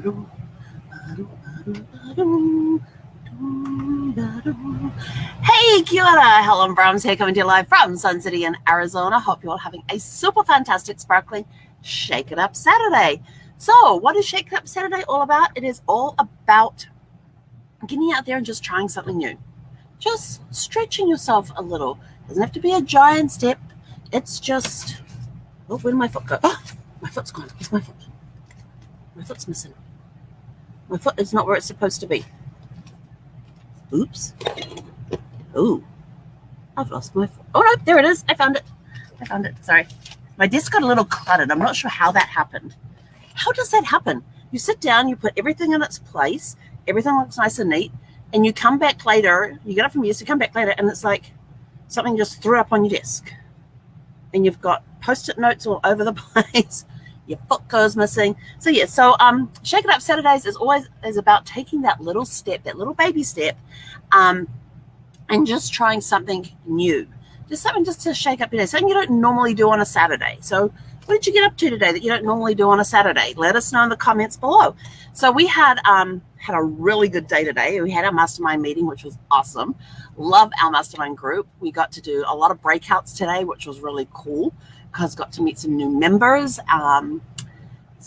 Hey, kia ora, Helen Brahms here, coming to you live from Sun City in Arizona. Hope you're all having a super fantastic, sparkling Shake It Up Saturday. So, what is Shake It Up Saturday all about? It is all about getting out there and just trying something new. Just stretching yourself a little. Doesn't have to be a giant step. It's just, oh, where did my foot go? Oh, my foot's gone. Where's my foot? My foot's missing. My foot is not where it's supposed to be. Oops. Oh, I've lost my foot. Oh, no, there it is. I found it. Sorry. My desk got a little cluttered. I'm not sure how that happened. How does that happen? You sit down, you put everything in its place, everything looks nice and neat, and you come back later, you get up from your desk, you come back later, and it's like something just threw up on your desk. And you've got Post-it notes all over the place. Your foot goes missing. So Shake It Up Saturdays is about taking that little step, that little baby step, and just trying something new. Just something just to shake up your day. Something you don't normally do on a Saturday. So what did you get up to today that you don't normally do on a Saturday? Let us know in the comments below. So we had a really good day today. We had our mastermind meeting, which was awesome. Love our mastermind group. We got to do a lot of breakouts today, which was really cool because got to meet some new members. Some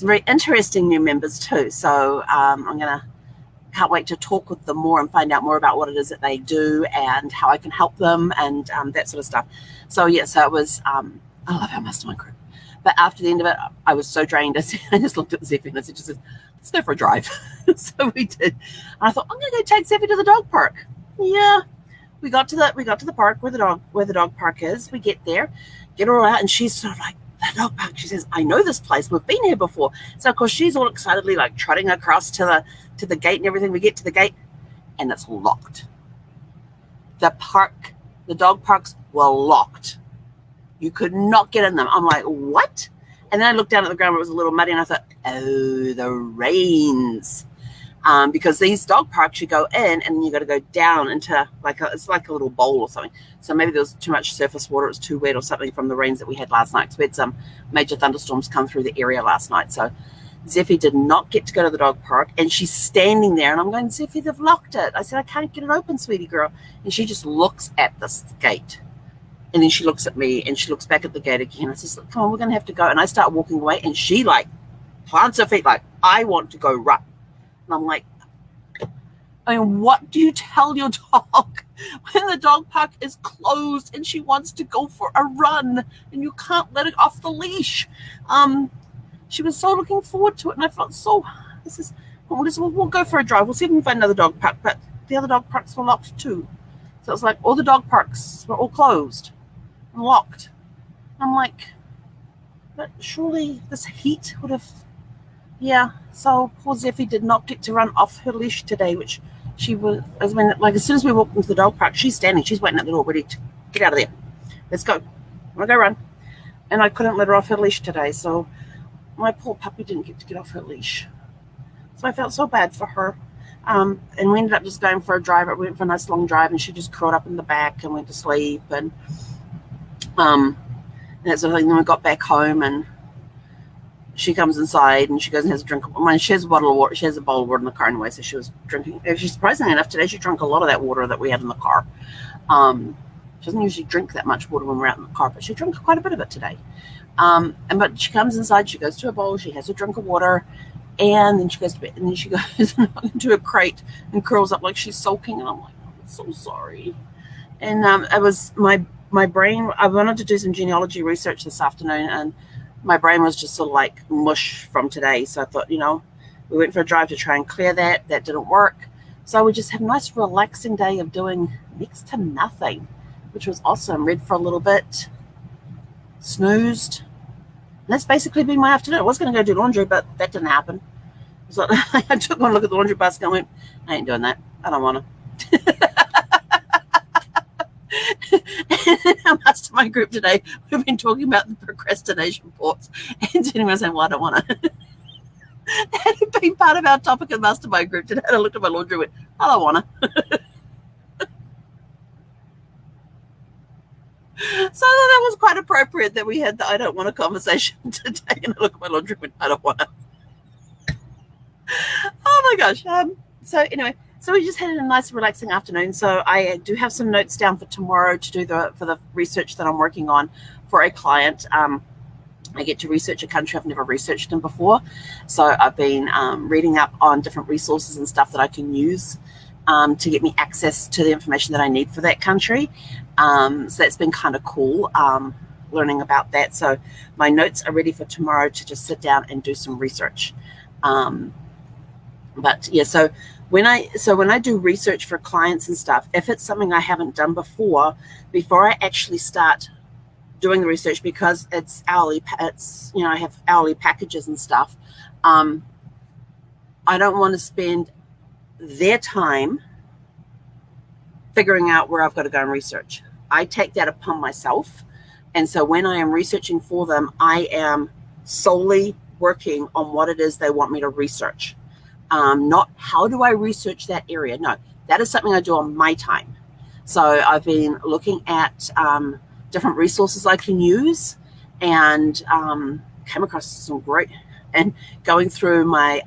very interesting new members too. So can't wait to talk with them more and find out more about what it is that they do and how I can help them and that sort of stuff. So it was, I love our mastermind group. But after the end of it, I was so drained. I just looked at Zephy and I said, let's go for a drive. So we did. And I thought, I'm going to go take Zephy to the dog park. Yeah. We got to the park where the dog park is. We get there, get her out, and she's sort of like, the dog park. She says, I know this place. We've been here before. So of course she's all excitedly like trotting across to the gate and everything. We get to the gate and it's locked. The dog parks were locked. You could not get in them. I'm like, what? And then I looked down at the ground where it was a little muddy and I thought, oh, the rains. Because these dog parks, you go in and you got to go down into it's like a little bowl or something. So maybe there was too much surface water. It was too wet or something from the rains that we had last night. Because we had some major thunderstorms come through the area last night. So Zephy did not get to go to the dog park. And she's standing there and I'm going, Zephy, they've locked it. I said, I can't get it open, sweetie girl. And she just looks at this gate. And then she looks at me and she looks back at the gate again. I says, come on, we're going to have to go. And I start walking away and she plants her feet I want to go run. And I'm like, I mean, what do you tell your dog when the dog park is closed and she wants to go for a run and you can't let it off the leash? She was so looking forward to it and I felt so, we'll go for a drive. We'll see if we can find another dog park. But the other dog parks were locked too. So it was like all the dog parks were all closed and locked. I'm like, but surely this heat would have, yeah. So poor Zephy did not get to run off her leash today, which she was, as soon as we walked into the dog park, she's standing, she's waiting at the door ready to get out of there. Let's go. I want to go run. And I couldn't let her off her leash today. So my poor puppy didn't get to get off her leash. So I felt so bad for her. And we ended up just going for a drive. We went for a nice long drive and she just curled up in the back and went to sleep and that sort of thing. Then we got back home and she comes inside and she goes and has a drink. She has a bottle of water. She has a bowl of water in the car anyway, so she was drinking. She's surprisingly enough today, she drank a lot of that water that we had in the car. She doesn't usually drink that much water when we're out in the car, but she drank quite a bit of it today. But she comes inside, she goes to a bowl, she has a drink of water, and then she goes to bed. And then she goes into a crate and curls up like she's sulking. And I'm like, oh, I'm so sorry. And it was my brain. I wanted to do some genealogy research this afternoon, and my brain was just sort of like mush from today. So I thought, we went for a drive to try and clear that. That didn't work. So we just had a nice relaxing day of doing next to nothing, which was awesome. Read for a little bit, snoozed. And that's basically been my afternoon. I was going to go do laundry, but that didn't happen. So I took one look at the laundry basket and went, I ain't doing that. I don't want to. In our mastermind group today, we've been talking about the procrastination reports, and anyone was saying, well, I don't want to. That had been part of our topic in the mastermind group today. I looked at my laundry and went, I don't want to. So that was quite appropriate that we had the I don't want a conversation today. And I look at my laundry and went, I don't want to. gosh. So anyway, so we just had a nice relaxing afternoon. So I do have some notes down for tomorrow to do for the research that I'm working on for a client. I get to research a country I've never researched in before. So I've been reading up on different resources and stuff that I can use to get me access to the information that I need for that country. So that's been kind of cool, learning about that. So my notes are ready for tomorrow to just sit down and do some research. But yeah, so when I do research for clients and stuff, if it's something I haven't done before I actually start doing the research, because it's hourly, I have hourly packages and stuff. I don't want to spend their time figuring out where I've got to go and research. I take that upon myself. And so when I am researching for them, I am solely working on what it is they want me to research. Not how do I research that area? No, that is something I do on my time. So I've been looking at different resources I can use, and came across some great, and going through my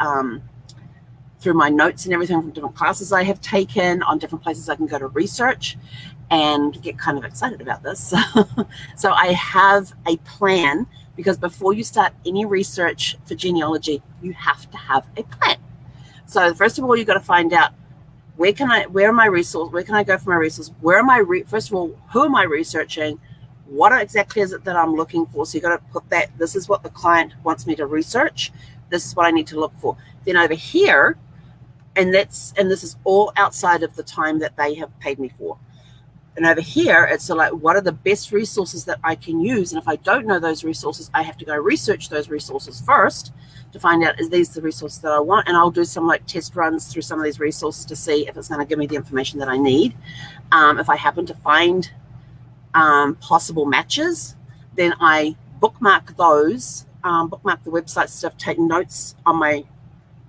notes and everything from different classes I have taken on different places I can go to research, and get kind of excited about this. So I have a plan, because before you start any research for genealogy, you have to have a plan. So first of all, you've got to find out where can I go for my resources? First of all, who am I researching? What exactly is it that I'm looking for? So you've got to put that, this is what the client wants me to research. This is what I need to look for. Then over here, and this is all outside of the time that they have paid me for. And over here, it's like, what are the best resources that I can use? And if I don't know those resources, I have to go research those resources first to find out, is these the resources that I want? And I'll do some like test runs through some of these resources to see if it's going to give me the information that I need. If I happen to find possible matches, then I bookmark those, bookmark the website stuff, take notes on my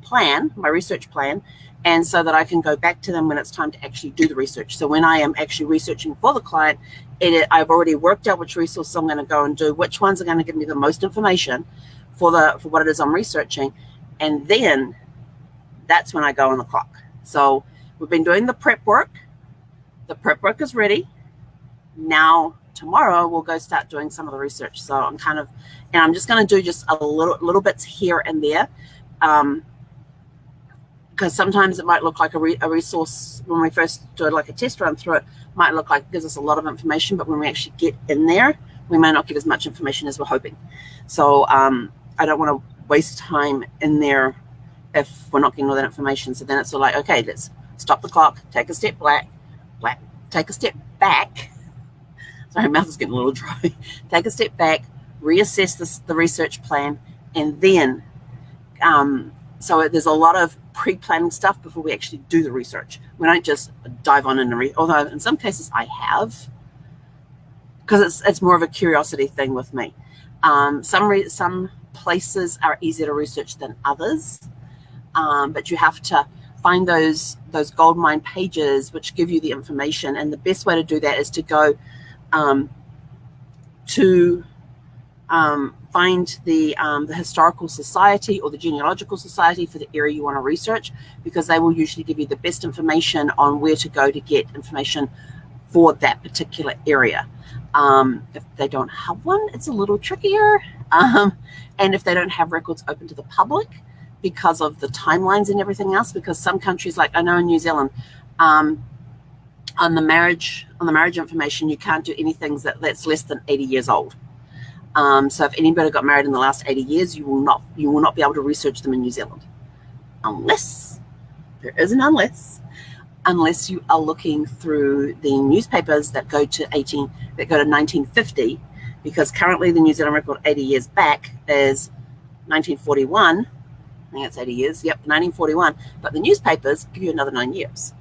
plan, my research plan, and so that I can go back to them when it's time to actually do the research. So when I am actually researching for the client, I've already worked out which resources I'm going to go and do, which ones are going to give me the most information for what it is I'm researching, and then that's when I go on the clock. So we've been doing the prep work. The prep work is ready. Now tomorrow we'll go start doing some of the research. So I'm just going to do just a little bits here and there. Because sometimes it might look like a resource when we first do like a test run through it, might look like it gives us a lot of information, but when we actually get in there, we may not get as much information as we're hoping. So I don't want to waste time in there if we're not getting all that information. So then it's all like, okay, let's stop the clock, take a step take a step back. Sorry, my mouth is getting a little dry. Take a step back, reassess the research plan, and then so there's a lot of pre-planning stuff before we actually do the research. We don't just dive on and read, although in some cases I have, because it's more of a curiosity thing with me. Some places are easier to research than others, but you have to find those gold mine pages which give you the information, and the best way to do that is to go find the historical society or the genealogical society for the area you want to research, because they will usually give you the best information on where to go to get information for that particular area. If they don't have one, it's a little trickier. And if they don't have records open to the public because of the timelines and everything else, because some countries, like I know in New Zealand, on the marriage information, you can't do anything that's less than 80 years old. So if anybody got married in the last 80 years, you will not be able to research them in New Zealand, unless you are looking through the newspapers that go to 1950, because currently the New Zealand record 80 years back is 1941. I think it's 80 years. Yep, 1941. But the newspapers give you another 9 years.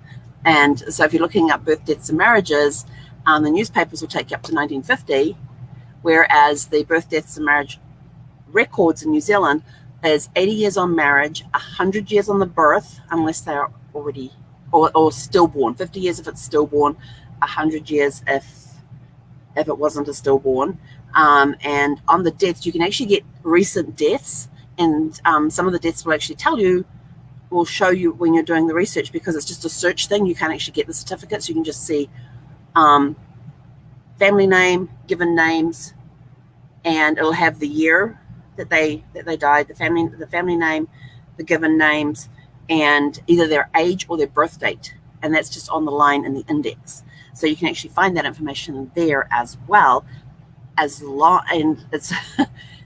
And so if you're looking up birth, deaths, and marriages, the newspapers will take you up to 1950, whereas the birth, deaths, and marriage records in New Zealand is 80 years on marriage, 100 years on the birth, unless they are already or stillborn. 50 years if it's stillborn, 100 years if it wasn't a stillborn. And on the deaths, you can actually get recent deaths, and some of the deaths will actually tell you will show you when you're doing the research, because it's just a search thing. You can't actually get the certificates. You can just see family name, given names, and it'll have the year that they died, the family name, the given names, and either their age or their birth date, and that's just on the line in the index. So you can actually find that information there as well, and it's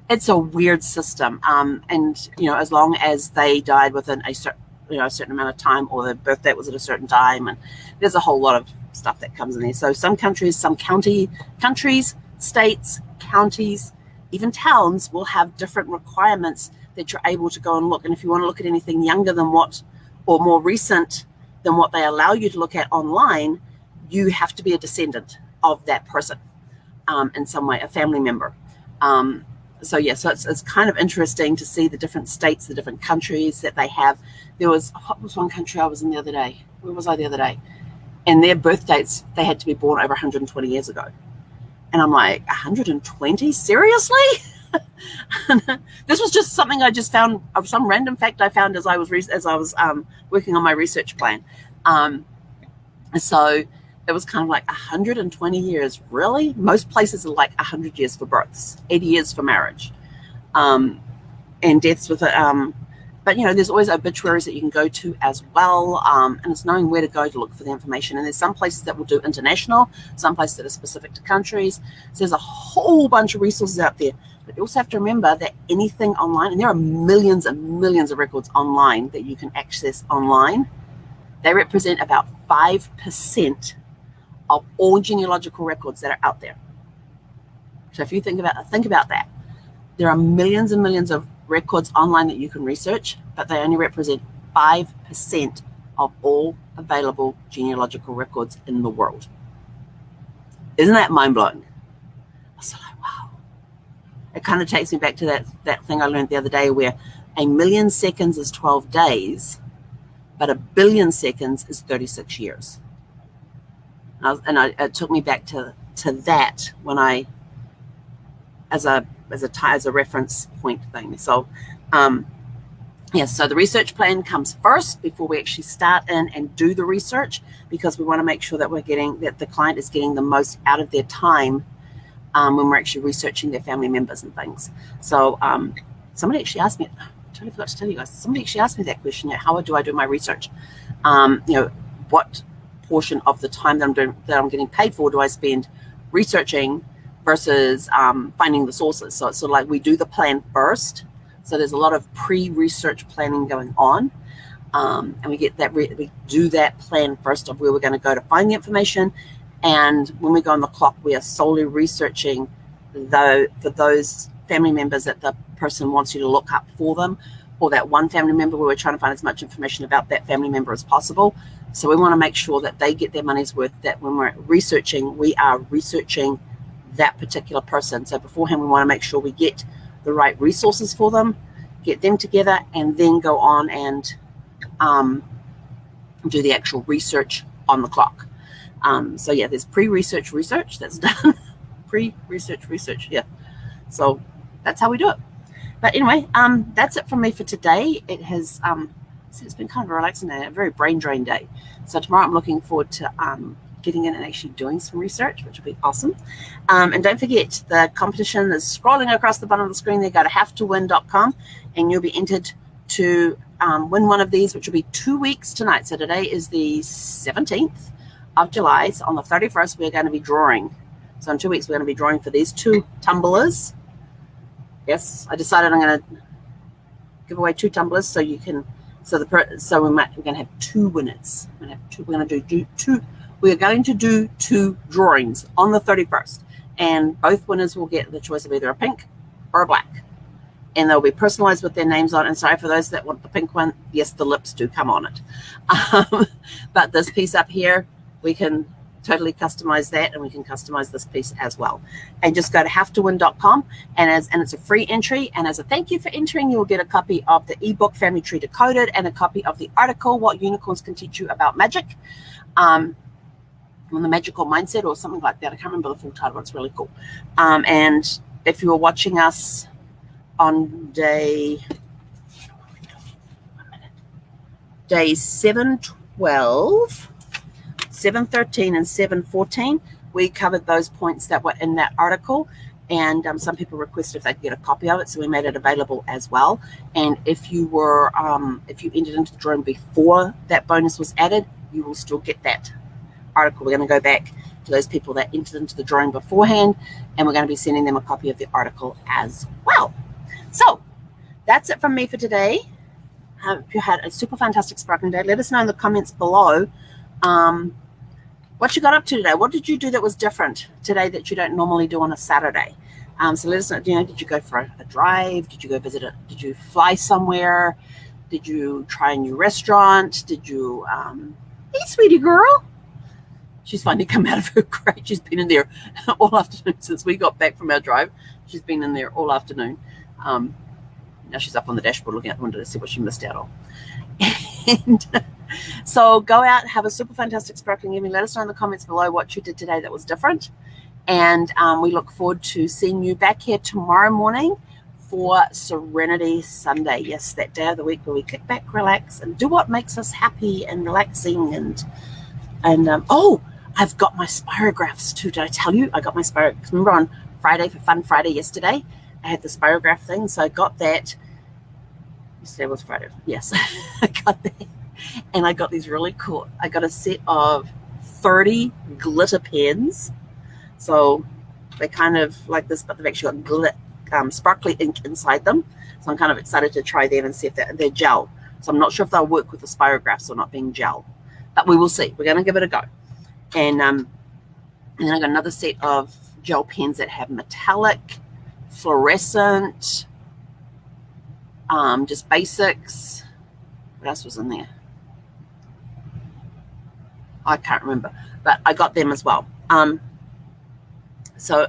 it's a weird system, and as long as they died within a certain amount of time, or their birth date was at a certain time, and there's a whole lot of stuff that comes in there. So some countries, states, counties, even towns will have different requirements that you're able to go and look. And if you want to look at anything younger than or more recent than what they allow you to look at online, you have to be a descendant of that person in some way, a family member. So it's kind of interesting to see the different states, the different countries that they have. What was one country I was in the other day? Where was I the other day? And their birth dates, they had to be born over 120 years ago. And I'm like, 120? Seriously? This was just something I just found, of some random fact I found as I was working on my research plan. So it was kind of like 120 years, really? Most places are like 100 years for births, 80 years for marriage, and deaths with it. But there's always obituaries that you can go to as well, and it's knowing where to go to look for the information. And there's some places that will do international, some places that are specific to countries. So there's a whole bunch of resources out there. But you also have to remember that anything online, and there are millions and millions of records online that you can access online, they represent about 5% of all genealogical records that are out there. So if you think about that, there are millions and millions of records online that you can research, but they only represent 5% of all available genealogical records in the world. Isn't that mind-blowing? I was like, wow. It kind of takes me back to that thing I learned the other day, where 1 million seconds is 12 days, but 1 billion seconds is 36 years. It took me back to that when I, as a reference point thing. So, so the research plan comes first before we actually start in and do the research, because we want to make sure that that the client is getting the most out of their time when we're actually researching their family members and things. So somebody actually asked me, I totally forgot to tell you guys, somebody actually asked me that question, how do I do my research? What portion of the time that I'm getting paid for do I spend researching versus finding the sources? So it's sort of like we do the plan first. So there's a lot of pre-research planning going on, and we get that we do that plan first of where we're going to go to find the information. And when we go on the clock, we are solely researching for those family members that the person wants you to look up for them, or that one family member where we're trying to find as much information about that family member as possible. So we want to make sure that they get their money's worth, that when we're researching, we are researching that particular person. So beforehand, we want to make sure we get the right resources for them, get them together, and then go on and do the actual research on the clock. There's pre-research research that's done. Pre-research research, yeah. So that's how we do it. But anyway, that's it from me for today. It has it's been kind of a relaxing day, a very brain drain day. So tomorrow I'm looking forward to getting in and actually doing some research, which will be awesome. And don't forget, the competition is scrolling across the bottom of the screen there. Go to havetowin.com and you'll be entered to win one of these, which will be 2 weeks tonight. So today is the 17th of July. So on the 31st, we're going to be drawing. So in 2 weeks, we're going to be drawing for these 2 tumblers. Yes, I decided I'm going to give away 2 tumblers so you can. We're going to have 2 winners. We're going to do 2. We are going to do 2 drawings on the 31st, and both winners will get the choice of either a pink or a black, and they'll be personalized with their names on it. And sorry for those that want the pink one. Yes, the lips do come on it, but this piece up here, we can totally customize that, and we can customize this piece as well. And just go to havetowin.com, and it's a free entry. And as a thank you for entering, you will get a copy of the ebook Family Tree Decoded and a copy of the article What Unicorns Can Teach You About Magic, on the magical mindset or something like that. I can't remember the full title. It's really cool. And if you were watching us on day, days 7, 12, 7, 13, and 7, 14. We covered those points that were in that article, and some people requested if they could get a copy of it, so we made it available as well. And if you were, if you entered into the drawing before that bonus was added, you will still get that article. We're going to go back to those people that entered into the drawing beforehand, and we're going to be sending them a copy of the article as well. So that's it from me for today. Hope you had a super fantastic sparkling day. Let us know in the comments below what you got up to today. What did you do that was different today that you don't normally do on a Saturday? So let us know, did you go for a drive? Did you go visit it? Did you fly somewhere? Did you try a new restaurant? Did you, hey, sweetie girl. She's finally come out of her crate. She's been in there all afternoon since we got back from our drive. She's been in there all afternoon. Now she's up on the dashboard looking out the window to see what she missed out on. And so go out, have a super fantastic sparkling evening. Let us know in the comments below what you did today that was different. And we look forward to seeing you back here tomorrow morning for Serenity Sunday. Yes, that day of the week where we kick back, relax, and do what makes us happy and relaxing. And oh, I've got my spirographs too. Did I tell you? I got my spirographs. Remember on Friday for Fun Friday yesterday, I had the spirograph thing. So I got that. Yesterday was Friday. Yes, I got that. And I got these really cool. I got a set of 30 glitter pens. So they're kind of like this, but they've actually got glitter, sparkly ink inside them. So I'm kind of excited to try them and see if they're gel. So I'm not sure if they'll work with the spirographs or not being gel, but we will see. We're going to give it a go. And then I got another set of gel pens that have metallic, fluorescent, just basics. What else was in there? I can't remember, but I got them as well. So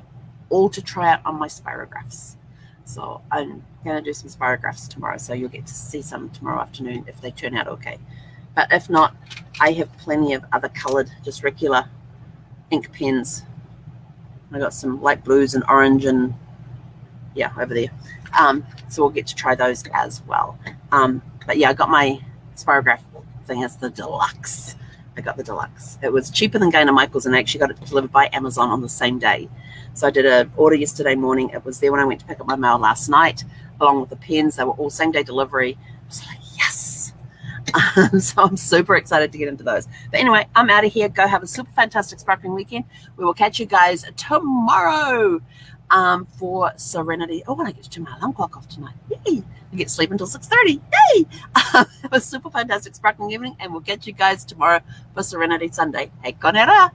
all to try out on my spirographs. So I'm going to do some spirographs tomorrow, so you'll get to see some tomorrow afternoon if they turn out okay. But if not, I have plenty of other colored, just regular ink pens. I got some light blues and orange and yeah, over there. So we'll get to try those as well. But yeah, I got my spirograph thing as the deluxe. I got the deluxe. It was cheaper than going to Michael's, and I actually got it delivered by Amazon on the same day. So I did an order yesterday morning. It was there when I went to pick up my mail last night, along with the pens. They were all same day delivery. I was like, yes. So I'm super excited to get into those. But anyway, I'm out of here. Go have a super fantastic sparkling weekend. We will catch you guys tomorrow for Serenity. Oh, and I get to turn my alarm clock off tonight. Yay. I get to sleep until 6:30. Yay. Have a super fantastic sparkling evening, and we'll catch you guys tomorrow for Serenity Sunday. Hey, konera.